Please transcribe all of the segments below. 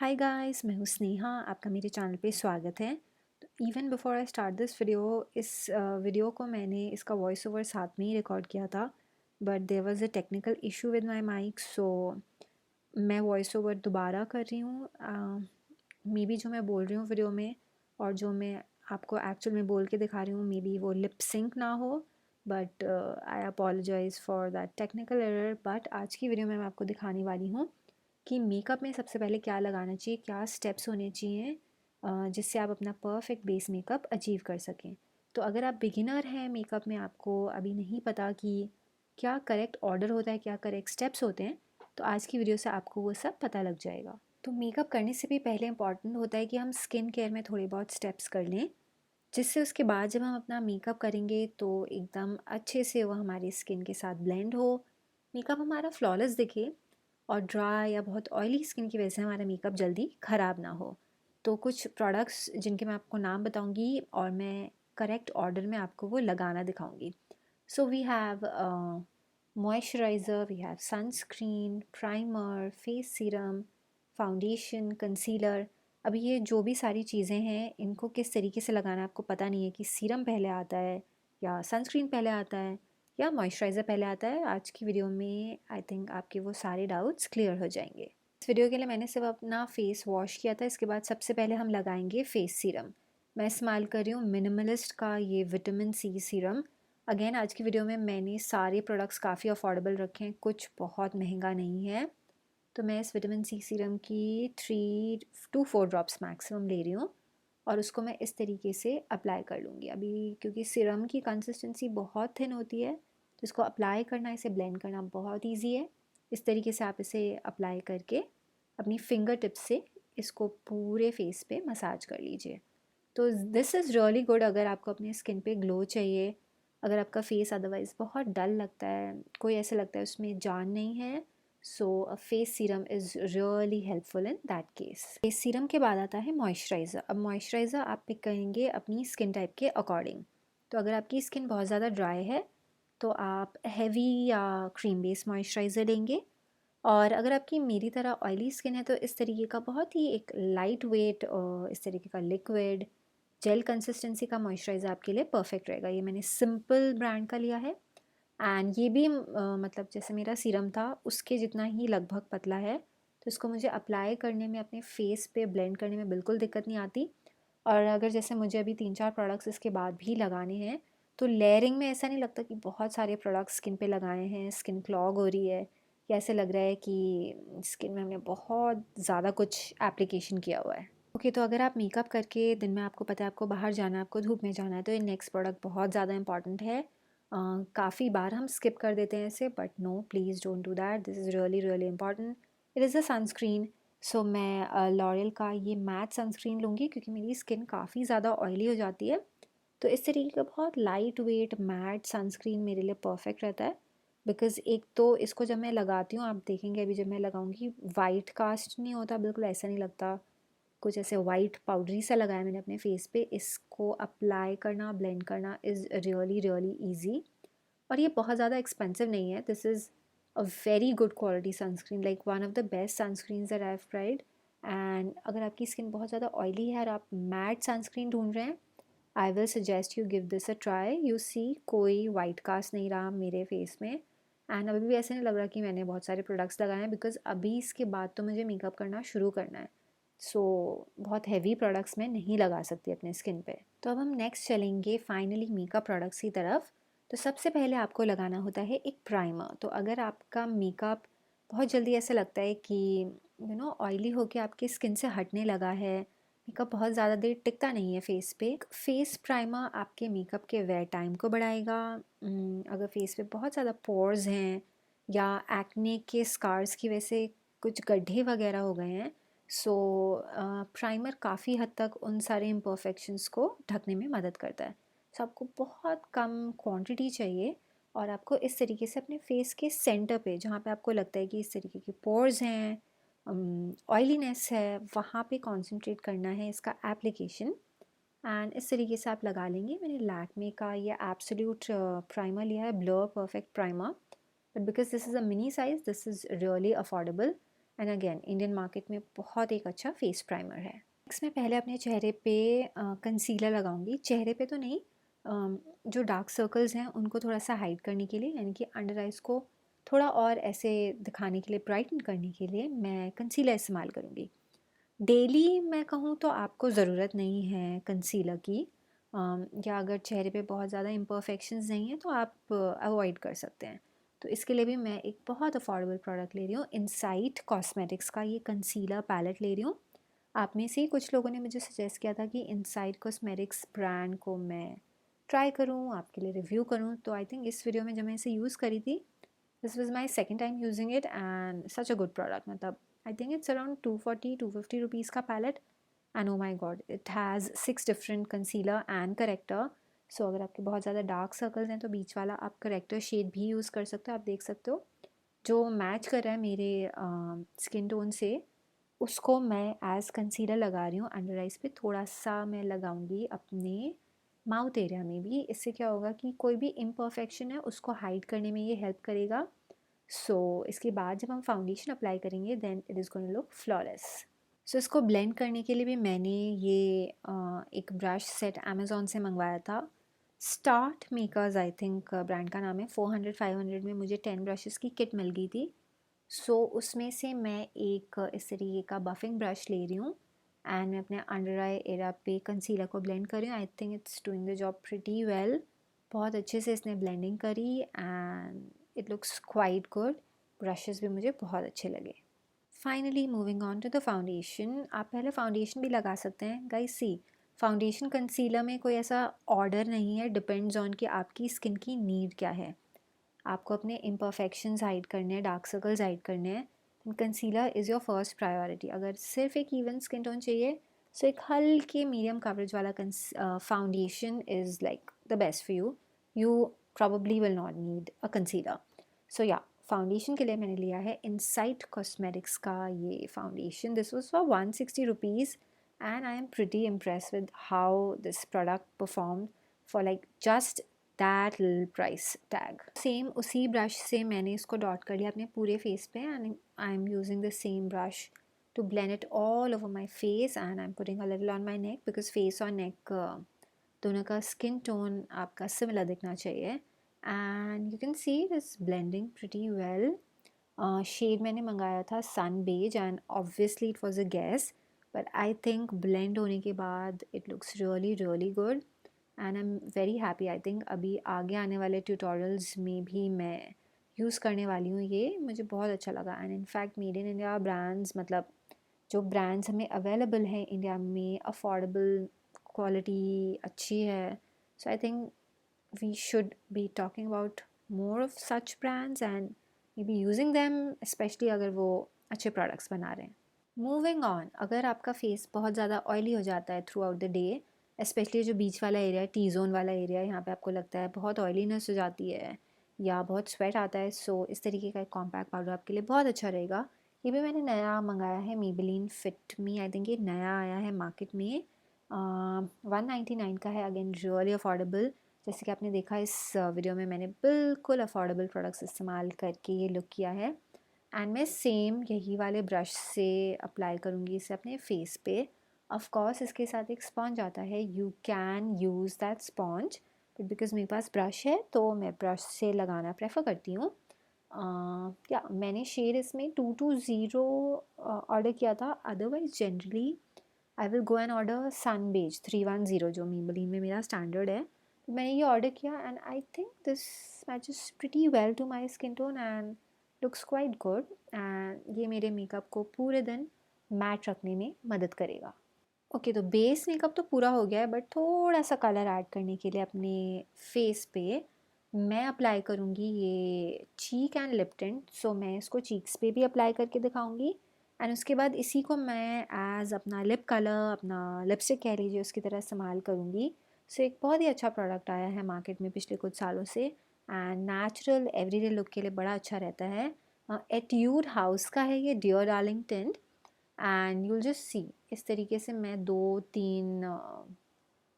Hi guys, मैं हूँ स्नेहा। आपका मेरे चैनल पे स्वागत है। तो even before I start this video, इस वीडियो को मैंने इसका वॉइस ओवर साथ में ही रिकॉर्ड किया था, but there was a technical issue with my mic, so मैं वॉइस ओवर दोबारा कर रही हूँ। मे बी जो मैं बोल रही हूँ वीडियो में और जो मैं आपको एक्चुअल में बोल के दिखा रही हूँ, मे बी वो लिप सिंक ना हो, but I apologise for that technical error. But आज की वीडियो में मैं आपको दिखाने वाली हूँ कि मेकअप में सबसे पहले क्या लगाना चाहिए, क्या स्टेप्स होने चाहिए जिससे आप अपना परफेक्ट बेस मेकअप अचीव कर सकें। तो अगर आप बिगिनर हैं मेकअप में, आपको अभी नहीं पता कि क्या करेक्ट ऑर्डर होता है, क्या करेक्ट स्टेप्स होते हैं, तो आज की वीडियो से आपको वो सब पता लग जाएगा। तो मेकअप करने से भी पहले इम्पॉर्टेंट होता है कि हम स्किन केयर में थोड़े बहुत स्टेप्स कर लें, जिससे उसके बाद जब हम अपना मेकअप करेंगे तो एकदम अच्छे से वो हमारी स्किन के साथ ब्लेंड हो, मेकअप हमारा फ्लॉलेस दिखे और ड्राई या बहुत ऑयली स्किन की वजह से हमारा मेकअप जल्दी ख़राब ना हो। तो कुछ प्रोडक्ट्स जिनके मैं आपको नाम बताऊंगी और मैं करेक्ट ऑर्डर में आपको वो लगाना दिखाऊंगी। So we have moisturiser, we have sunscreen, primer, face serum, foundation, concealer. अब ये जो भी सारी चीज़ें हैं, इनको किस तरीके से लगाना आपको पता नहीं है कि सीरम पहले आता है या सनस्क्रीन पहले आता है या मॉइस्चराइज़र पहले आता है। आज की वीडियो में आई थिंक आपके वो सारे डाउट्स क्लियर हो जाएंगे। इस वीडियो के लिए मैंने सिर्फ अपना फेस वॉश किया था। इसके बाद सबसे पहले हम लगाएंगे फेस सीरम। मैं इस्तेमाल कर रही हूँ मिनिमलिस्ट का ये विटामिन सी सीरम। अगेन आज की वीडियो में मैंने सारे प्रोडक्ट्स काफ़ी अफोर्डेबल रखे हैं, कुछ बहुत महंगा नहीं है। तो मैं इस विटामिन सी सीरम की 3 to 4 ड्रॉप्स मैक्सिमम ले रही हूँ और उसको मैं इस तरीके से अप्लाई कर लूँगी। अभी क्योंकि सीरम की कंसिस्टेंसी बहुत थिन होती है, तो इसको अप्लाई करना, इसे ब्लेंड करना बहुत ईजी है। इस तरीके से आप इसे अप्लाई करके अपनी फिंगर टिप से इसको पूरे फेस पे मसाज कर लीजिए। तो दिस इज़ रियली गुड अगर आपको अपनी स्किन पे ग्लो चाहिए, अगर आपका फेस अदरवाइज़ बहुत डल लगता है, कोई ऐसा लगता है उसमें जान नहीं है, so a face serum is really helpful in that case. Face serum के बाद आता है मॉइस्चराइज़र। अब मॉइस्चराइज़र आप पिक करेंगे अपनी स्किन टाइप के अकॉर्डिंग। तो अगर आपकी स्किन बहुत ज़्यादा ड्राई है तो आप हैवी या क्रीम बेस्ड मॉइस्चराइज़र लेंगे, और अगर आपकी मेरी तरह ऑयली स्किन है तो इस तरीके का बहुत ही एक लाइट वेट इस तरीके का लिक्विड जेल कंसिस्टेंसी का मॉइस्चराइज़र आपके लिए परफेक्ट रहेगा। ये मैंने सिंपल ब्रांड का लिया है एंड ये भी मतलब जैसे मेरा सीरम था उसके जितना ही लगभग पतला है, तो इसको मुझे अप्लाई करने में, अपने फेस पे ब्लेंड करने में बिल्कुल दिक्कत नहीं आती। और अगर जैसे मुझे अभी 3-4 प्रोडक्ट्स इसके बाद भी लगाने हैं तो लेयरिंग में ऐसा नहीं लगता कि बहुत सारे प्रोडक्ट्स स्किन पे लगाए हैं, स्किन क्लॉग हो रही है, या ऐसे लग रहा है कि स्किन में हमने बहुत ज़्यादा कुछ एप्लीकेशन किया हुआ है। ओके, तो अगर आप मेकअप करके दिन में, आपको पता है आपको बाहर जाना है, आपको धूप में जाना है, तो ये नेक्स्ट प्रोडक्ट बहुत ज़्यादा इंपॉर्टेंट है। काफ़ी बार हम स्किप कर देते हैं इसे, but no, please don't do that, this is really really important. It is a sunscreen. So मैं लॉरियल का ये मैट सनस्क्रीन लूँगी क्योंकि मेरी स्किन काफ़ी ज़्यादा ऑयली हो जाती है। तो इस तरीके का बहुत लाइट वेट मैट सनस्क्रीन मेरे लिए परफेक्ट रहता है, बिकॉज़ एक तो इसको जब मैं लगाती हूँ, आप देखेंगे अभी जब मैं लगाऊंगी, वाइट कास्ट नहीं होता, बिल्कुल ऐसा नहीं लगता, कुछ ऐसे वाइट पाउडरी सा लगाया मैंने अपने फेस पे। इसको अप्लाई करना, ब्लेंड करना इज़ रियली रियली ईजी, और ये बहुत ज़्यादा एक्सपेंसिव नहीं है। This is a very good quality sunscreen, like one of the best sunscreen that I have tried. And अगर आपकी स्किन बहुत ज़्यादा ऑयली है और आप मैट सनस्क्रीन ढूंढ रहे हैं, I will suggest you give this a try. You see, कोई वाइट कास्ट नहीं रहा मेरे फेस में, एंड अभी भी ऐसे नहीं लग रहा कि मैंने बहुत सारे प्रोडक्ट्स लगाए हैं, बिकॉज अभी इसके बाद तो मुझे मेकअप करना शुरू करना है। सो बहुत हैवी प्रोडक्ट्स मैं नहीं लगा सकती अपने स्किन पे। तो अब हम नेक्स्ट चलेंगे फाइनली मेकअप प्रोडक्ट्स की तरफ। तो सबसे पहले आपको लगाना होता है एक प्राइमर। तो अगर आपका मेकअप बहुत जल्दी ऐसा लगता है कि ऑयली होके आपकी स्किन से हटने लगा है, मेकअप बहुत ज़्यादा देर टिकता नहीं है फेस पे, फेस प्राइमर आपके मेकअप के वेयर टाइम को बढ़ाएगा। अगर फेस पे बहुत ज़्यादा पोर्स हैं या एक्ने के स्कार्स की वजह से कुछ गड्ढे वगैरह हो गए हैं, सो प्राइमर काफ़ी हद तक उन सारे इम्परफेक्शंस को ढकने में मदद करता है। सो आपको बहुत कम क्वांटिटी चाहिए और आपको इस तरीके से अपने फेस के सेंटर पे, जहाँ पे आपको लगता है कि इस तरीके के पोर्स हैं, ऑयलीनेस है, वहाँ पे कंसंट्रेट करना है इसका एप्लीकेशन। एंड इस तरीके से आप लगा लेंगे। मैंने लैक्मे का ये एब्सोल्यूट प्राइमर लिया है, blur perfect primer, but because this is a mini size, this is really affordable and again Indian market में बहुत एक अच्छा फेस प्राइमर है। नेक्स्ट मैं पहले अपने चेहरे पे कंसीलर लगाऊंगी। चेहरे पे तो नहीं, जो डार्क सर्कल्स हैं उनको थोड़ा सा हाइड करने के लिए, यानी कि अंडर आइज़ को थोड़ा और ऐसे दिखाने के लिए, ब्राइटन करने के लिए मैं कंसीलर इस्तेमाल करूँगी। डेली मैं कहूँ तो आपको ज़रूरत नहीं है कंसीलर की, या अगर चेहरे पे बहुत ज़्यादा इम्परफेक्शंस नहीं है तो आप अवॉइड कर सकते हैं। तो इसके लिए भी मैं एक बहुत अफोर्डेबल प्रोडक्ट ले रही हूँ, इनसाइट कॉस्मेटिक्स का ये कंसीलर पैलेट ले रही हूँ। आप में से ही कुछ लोगों ने मुझे सजेस्ट किया था कि इनसाइट कॉस्मेटिक्स ब्रांड को मैं ट्राई करूँ, आपके लिए रिव्यू करूँ। तो आई थिंक इस वीडियो में जब मैं इसे यूज़ करी थी, this was my second time using it and such a good product. मतलब I think it's around 240-250 rupees का palette and oh my God, it has 6 different concealer and character. So अगर आपके बहुत ज़्यादा डार्क सर्कल्स हैं तो बीच वाला आप करेक्टर शेड भी यूज़ कर सकते हो। आप देख सकते हो जो मैच कर रहा है मेरे स्किन टोन से, उसको मैं एज़ कंसीलर लगा रही हूँ अंडर आइज़ पे। थोड़ा सा मैं लगाऊंगी अपने माउथ एरिया में भी। इससे क्या होगा कि कोई भी इम्परफेक्शन है उसको हाइड करने में ये हेल्प करेगा। सो इसके बाद जब हम फाउंडेशन अप्लाई करेंगे then it is going to look flawless. So इसको ब्लेंड करने के लिए भी मैंने ये एक ब्रश सेट अमेज़ॉन से मंगवाया था। Start makers I think brand का नाम है। 400-500 में मुझे 10 ब्रशेस की किट मिल गई थी। सो उसमें से मैं एक इस तरीके का बफिंग ब्रश ले रही हूँ एंड मैं अपने अंडर आई एरिया पे कंसीलर को ब्लेंड कर रही हूँ। I think it's doing the job pretty well. बहुत अच्छे से इसने ब्लेंडिंग करी and it looks quite good. Brushes भी मुझे बहुत अच्छे लगे। Finally moving on to the foundation. आप पहले फाउंडेशन भी लगा सकते हैं। गाइस सी, फाउंडेशन कंसीलर में कोई ऐसा ऑर्डर नहीं है, डिपेंड्स ऑन कि आपकी स्किन की नीड क्या है। आपको अपने इम्परफेक्शंस हाइड करने हैं, डार्क सर्कल्स हाइड करने हैं, तो concealer is your first priority. अगर सिर्फ एक इवन स्किन टोन चाहिए सो एक हल्के मीडियम कवरेज वाला foundation is like the best for you. You probably will not need a concealer. So yeah, foundation के लिए मैंने लिया है इनसाइट कॉस्मेटिक्स का ये foundation. This was for 160 rupees and I am pretty impress with how this product perform for like just that little price tag. Same उसी brush से मैंने इसको डॉट कर लिया अपने पूरे फेस पे and I am using the same brush to blend it all over my face and I am putting a little on my neck because face और नेक दोनों का स्किन टोन आपका सिमिलर दिखना चाहिए। And you can see it is blending pretty well. Shade मैंने मंगाया था sun beige and obviously it was a guess, but I think blend होने के बाद it looks really really good and I am very happy. I think अभी आगे आने वाले ट्यूटोरियल्स में भी मैं यूज़ करने वाली हूँ ये। मुझे बहुत अच्छा लगा and in fact made in India brands, मतलब जो ब्रांड्स हमें अवेलेबल हैं इंडिया में, अफोर्डेबल, क्वालिटी अच्छी है। So I think we should be talking about more of such brands and maybe using them, specially अगर वो अच्छे प्रोडक्ट्स बना रहे हैं। मूविंग ऑन, अगर आपका फेस बहुत ज़्यादा ऑयली हो जाता है through out the day, specially जो बीच वाला एरिया है, टी जोन वाला एरिया, यहाँ पे आपको लगता है बहुत ऑयलीनेस हो जाती है या बहुत स्वेट आता है, सो इस तरीके का एक कॉम्पैक्ट पाउडर आपके लिए बहुत अच्छा रहेगा। ये भी मैंने नया मंगाया है, Maybelline fit me, I think ये नया आया है मार्केट में। 199 का है, अगेन रियली अफोर्डेबल। जैसे कि आपने देखा इस वीडियो में मैंने बिल्कुल अफोर्डेबल प्रोडक्ट्स इस्तेमाल करके ये लुक किया है एंड मैं सेम यही वाले ब्रश से अप्लाई करूँगी इसे अपने फेस पे। ऑफ कोर्स इसके साथ एक स्पॉन्ज आता है, you can use that sponge, but because मेरे पास ब्रश है तो मैं ब्रश से लगाना प्रेफर करती हूँ। या मैंने शेड इसमें 220 ऑर्डर किया था। Otherwise generally I will go and order sun beige 310 जो मेबेलिन में मेरा स्टैंडर्ड है। तो मैंने ये ऑर्डर किया and I think this matches pretty well to my skin tone and looks quite good and ये मेरे मेकअप को पूरे दिन मैट रखने में मदद करेगा। ओके, तो बेस मेकअप तो पूरा हो गया है, बट थोड़ा सा कलर ऐड करने के लिए अपने फेस पे मैं अप्लाई करूँगी ये चीक एंड लिप टिंट। सो मैं इसको चीक्स पे भी अप्लाई करके दिखाऊँगी एंड उसके बाद इसी को मैं एज अपना लिप कलर, अपना लिपस्टिक कह लीजिए, उसकी तरह इस्तेमाल करूँगी। सो एक बहुत ही अच्छा प्रोडक्ट आया है मार्केट में पिछले कुछ सालों से एंड नेचुरल एवरीडे लुक के लिए बड़ा अच्छा रहता है। एट्यूड हाउस का है ये dear darling tint and you'll just see, इस तरीके से मैं 2-3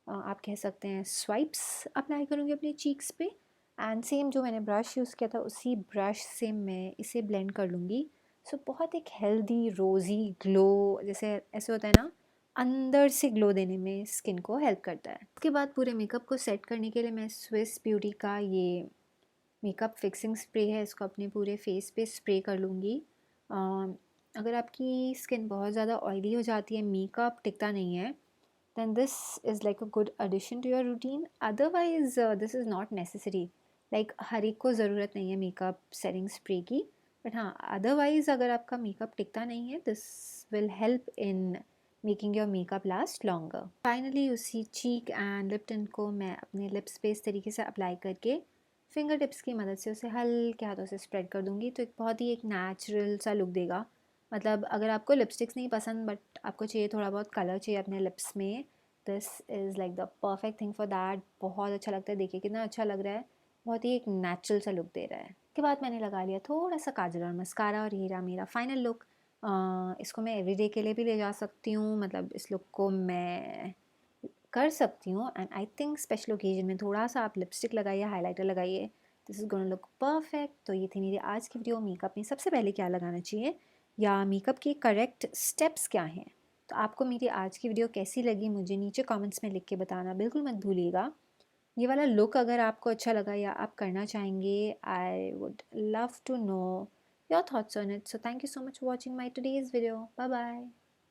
आप कह सकते हैं स्वाइप्स अप्लाई करूँगी अपने चीक्स पे एंड सेम जो मैंने ब्रश यूज़ किया था उसी ब्रश से मैं इसे ब्लेंड कर लूँगी सो बहुत एक हेल्दी रोज़ी ग्लो, जैसे ऐसे होता है ना, अंदर से ग्लो देने में स्किन को हेल्प करता है। उसके बाद पूरे मेकअप को सेट करने के लिए मैं स्विस ब्यूटी का ये मेकअप फिक्सिंग स्प्रे है, इसको अपने पूरे फेस पे स्प्रे कर लूँगी। अगर आपकी स्किन बहुत ज़्यादा ऑयली हो जाती है, मेकअप टिकता नहीं है, then this is like a good addition to your routine. Otherwise this is not necessary. Like हर एक को ज़रूरत नहीं है मेकअप सेटिंग स्प्रे की, बट हाँ अदरवाइज़ अगर आपका मेकअप टिकता नहीं है, this will help in making your makeup last longer. Finally उसी चीक एंड लिप टिंट को मैं अपने लिप्स पे इस तरीके से अप्लाई करके फिंगर टिप्स की मदद से उसे हल्के हाथों से स्प्रेड कर दूँगी, तो एक बहुत ही एक नेचुरल सा लुक देगा। मतलब अगर आपको लिपस्टिक्स नहीं पसंद बट आपको चाहिए थोड़ा बहुत कलर चाहिए अपने लिप्स में, this is like the perfect thing for that. बहुत अच्छा लगता है, देखिए कितना अच्छा लग रहा है, बहुत ही एक नेचुरल सा लुक दे रहा है। उसके बाद मैंने लगा लिया थोड़ा सा काजल और मस्कारा, और ये रहा मेरा फाइनल लुक। इसको मैं एवरीडे के लिए भी ले जा सकती हूँ, मतलब इस लुक को मैं कर सकती हूँ, and I think special occasion में थोड़ा सा आप लिपस्टिक लगाइए, हाइलाइटर लगाइए, this is gonna look perfect. तो ये थी मेरी आज की वीडियो, मेकअप में सबसे पहले क्या लगाना चाहिए या मेकअप के करेक्ट स्टेप्स क्या हैं। तो आपको मेरी आज की वीडियो कैसी लगी मुझे नीचे कमेंट्स में लिख के बताना बिल्कुल मत भूलिएगा। ये वाला लुक अगर आपको अच्छा लगा या आप करना चाहेंगे, I would love to know your thoughts on it. So thank you so much for watching my today's video. Bye bye.